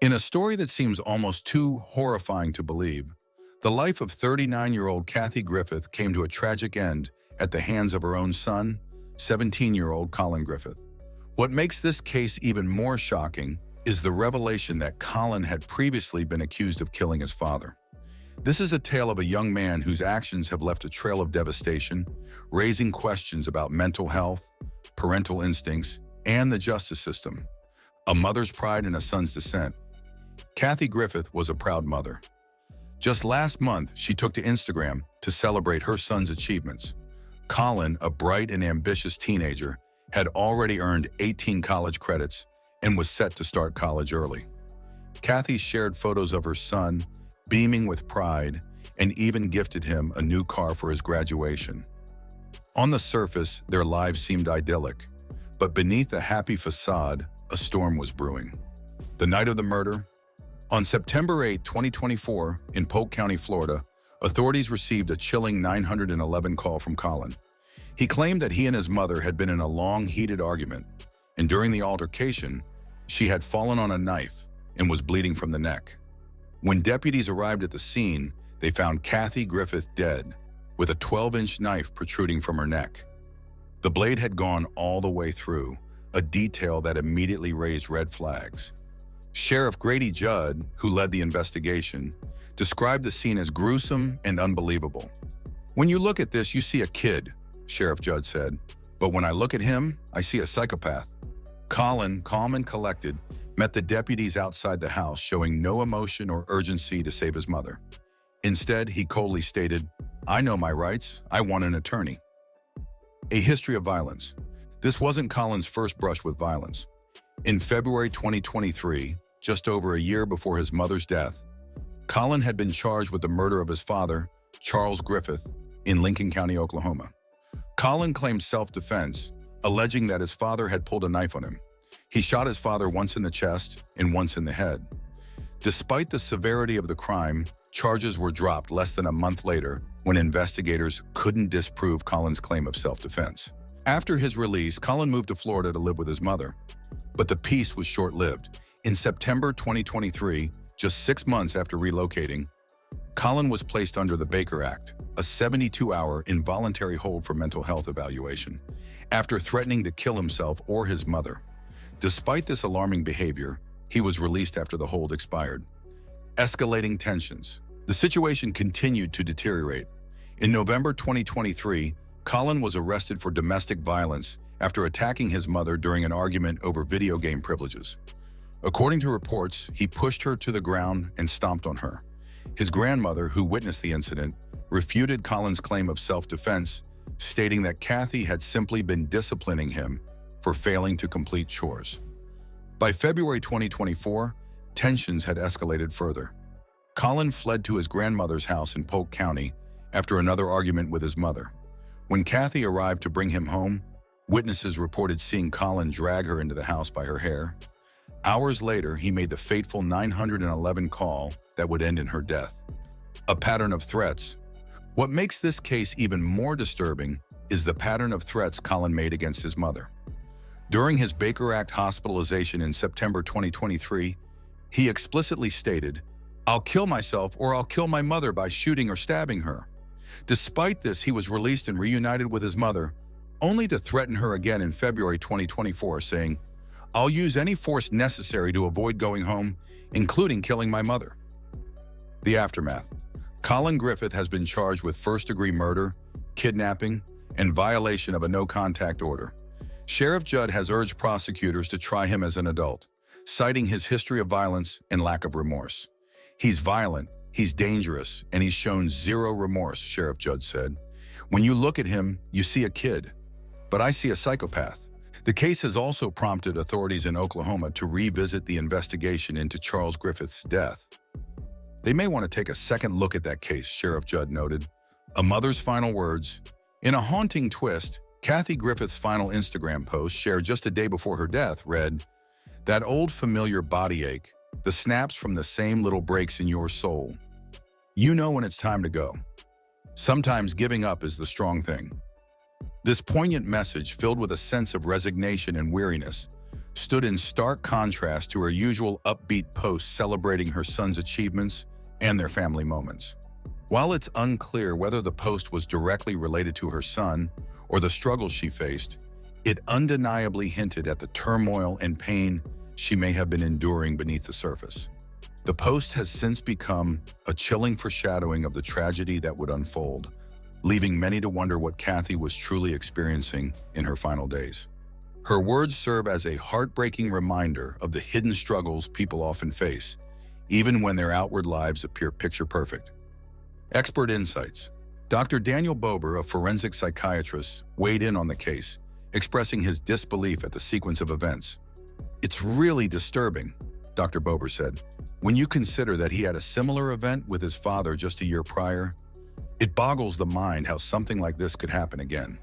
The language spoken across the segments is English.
In a story that seems almost too horrifying to believe, the life of 39-year-old Cathy Griffith came to a tragic end at the hands of her own son, 17-year-old Collin Griffith. What makes this case even more shocking is the revelation that Collin had previously been accused of killing his father. This is a tale of a young man whose actions have left a trail of devastation, raising questions about mental health, parental instincts, and the justice system. A mother's pride and a son's dissent. Cathy Griffith was a proud mother. Just last month, she took to Instagram to celebrate her son's achievements. Collin, a bright and ambitious teenager, had already earned 18 college credits and was set to start college early. Cathy shared photos of her son, beaming with pride, and even gifted him a new car for his graduation. On the surface, their lives seemed idyllic, but beneath a happy facade, a storm was brewing. The night of the murder, on September 8, 2024, in Polk County, Florida, authorities received a chilling 911 call from Collin. He claimed that he and his mother had been in a long, heated argument, and during the altercation, she had fallen on a knife and was bleeding from the neck. When deputies arrived at the scene, they found Cathy Griffith dead, with a 12-inch knife protruding from her neck. The blade had gone all the way through, a detail that immediately raised red flags. Sheriff Grady Judd, who led the investigation, described the scene as gruesome and unbelievable. "When you look at this, you see a kid," Sheriff Judd said, "but when I look at him, I see a psychopath." Collin, calm and collected, met the deputies outside the house, showing no emotion or urgency to save his mother. Instead, he coldly stated, "I know my rights. I want an attorney." A history of violence. This wasn't Collin's first brush with violence. In February 2023, just over a year before his mother's death, Collin had been charged with the murder of his father, Charles Griffith, in Lincoln County, Oklahoma. Collin claimed self-defense, alleging that his father had pulled a knife on him. He shot his father once in the chest and once in the head. Despite the severity of the crime, charges were dropped less than a month later when investigators couldn't disprove Collin's claim of self-defense. After his release, Collin moved to Florida to live with his mother. But the peace was short-lived. In September 2023, just 6 months after relocating, Collin was placed under the Baker Act, a 72-hour involuntary hold for mental health evaluation, after threatening to kill himself or his mother. Despite this alarming behavior, he was released after the hold expired. Escalating tensions. The situation continued to deteriorate. In November 2023, Collin was arrested for domestic violence after attacking his mother during an argument over video game privileges. According to reports, he pushed her to the ground and stomped on her. His grandmother, who witnessed the incident, refuted Collin's claim of self-defense, stating that Cathy had simply been disciplining him for failing to complete chores. By February 2024, tensions had escalated further. Collin fled to his grandmother's house in Polk County after another argument with his mother. When Cathy arrived to bring him home, witnesses reported seeing Collin drag her into the house by her hair. Hours later, he made the fateful 911 call that would end in her death. A pattern of threats. What makes this case even more disturbing is the pattern of threats Collin made against his mother. During his Baker Act hospitalization in September 2023, he explicitly stated, "I'll kill myself or I'll kill my mother by shooting or stabbing her." Despite this, he was released and reunited with his mother, only to threaten her again in February 2024, saying, "I'll use any force necessary to avoid going home, including killing my mother." The aftermath. Collin Griffith has been charged with first-degree murder, kidnapping, and violation of a no-contact order. Sheriff Judd has urged prosecutors to try him as an adult, citing his history of violence and lack of remorse. "He's violent, he's dangerous, and he's shown zero remorse," Sheriff Judd said. "When you look at him, you see a kid, but I see a psychopath." The case has also prompted authorities in Oklahoma to revisit the investigation into Charles Griffith's death. "They may want to take a second look at that case," Sheriff Judd noted. A mother's final words. In a haunting twist, Cathy Griffith's final Instagram post, shared just a day before her death, read, "That old familiar body ache, the snaps from the same little breaks in your soul. You know when it's time to go. Sometimes giving up is the strong thing." This poignant message, filled with a sense of resignation and weariness, stood in stark contrast to her usual upbeat posts celebrating her son's achievements and their family moments. While it's unclear whether the post was directly related to her son or the struggles she faced, it undeniably hinted at the turmoil and pain she may have been enduring beneath the surface. The post has since become a chilling foreshadowing of the tragedy that would unfold, leaving many to wonder what Cathy was truly experiencing in her final days. Her words serve as a heartbreaking reminder of the hidden struggles people often face, even when their outward lives appear picture-perfect. Expert insights. Dr. Daniel Bober, a forensic psychiatrist, weighed in on the case, expressing his disbelief at the sequence of events. "It's really disturbing," Dr. Bober said, "when you consider that he had a similar event with his father just a year prior. It boggles the mind how something like this could happen again."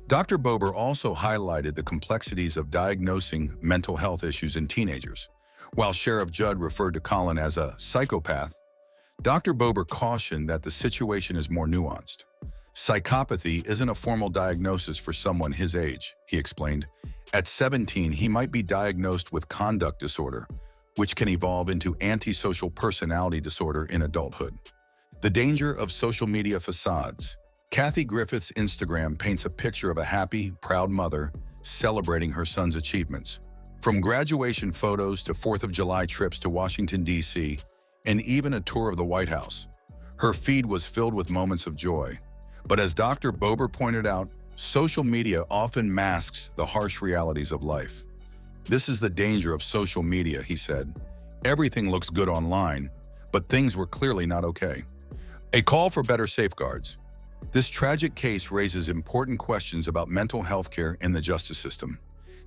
Dr. Bober also highlighted the complexities of diagnosing mental health issues in teenagers. While Sheriff Judd referred to Collin as a psychopath, Dr. Bober cautioned that the situation is more nuanced. "Psychopathy isn't a formal diagnosis for someone his age," he explained. "At 17, he might be diagnosed with conduct disorder, which can evolve into antisocial personality disorder in adulthood." The danger of social media facades. Cathy Griffith's Instagram paints a picture of a happy, proud mother celebrating her son's achievements. From graduation photos to 4th of July trips to Washington, D.C., and even a tour of the White House, her feed was filled with moments of joy. But as Dr. Bober pointed out, social media often masks the harsh realities of life. "This is the danger of social media," he said. "Everything looks good online, but things were clearly not okay." A call for better safeguards. This tragic case raises important questions about mental health care in the justice system.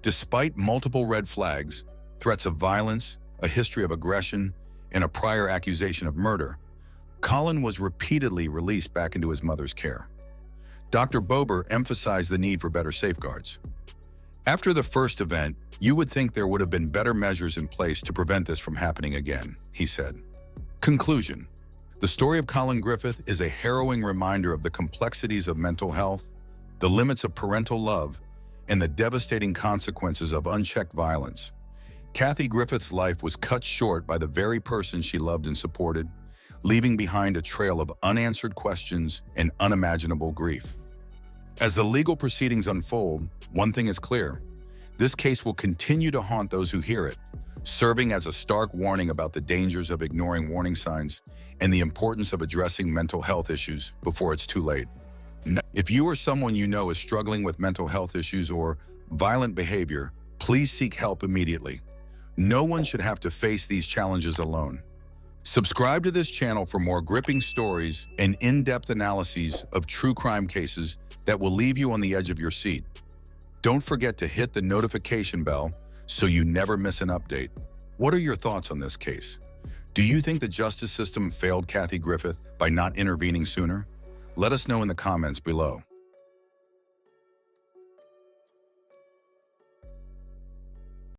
Despite multiple red flags, threats of violence, a history of aggression, and a prior accusation of murder, Collin was repeatedly released back into his mother's care. Dr. Bober emphasized the need for better safeguards. "After the first event, you would think there would have been better measures in place to prevent this from happening again," he said. Conclusion. The story of Collin Griffith is a harrowing reminder of the complexities of mental health, the limits of parental love, and the devastating consequences of unchecked violence. Cathy Griffith's life was cut short by the very person she loved and supported, leaving behind a trail of unanswered questions and unimaginable grief. As the legal proceedings unfold, one thing is clear: this case will continue to haunt those who hear it, serving as a stark warning about the dangers of ignoring warning signs and the importance of addressing mental health issues before it's too late. If you or someone you know is struggling with mental health issues or violent behavior, please seek help immediately. No one should have to face these challenges alone. Subscribe to this channel for more gripping stories and in-depth analyses of true crime cases that will leave you on the edge of your seat. Don't forget to hit the notification bell so you never miss an update. What are your thoughts on this case? Do you think the justice system failed Cathy Griffith by not intervening sooner? Let us know in the comments below.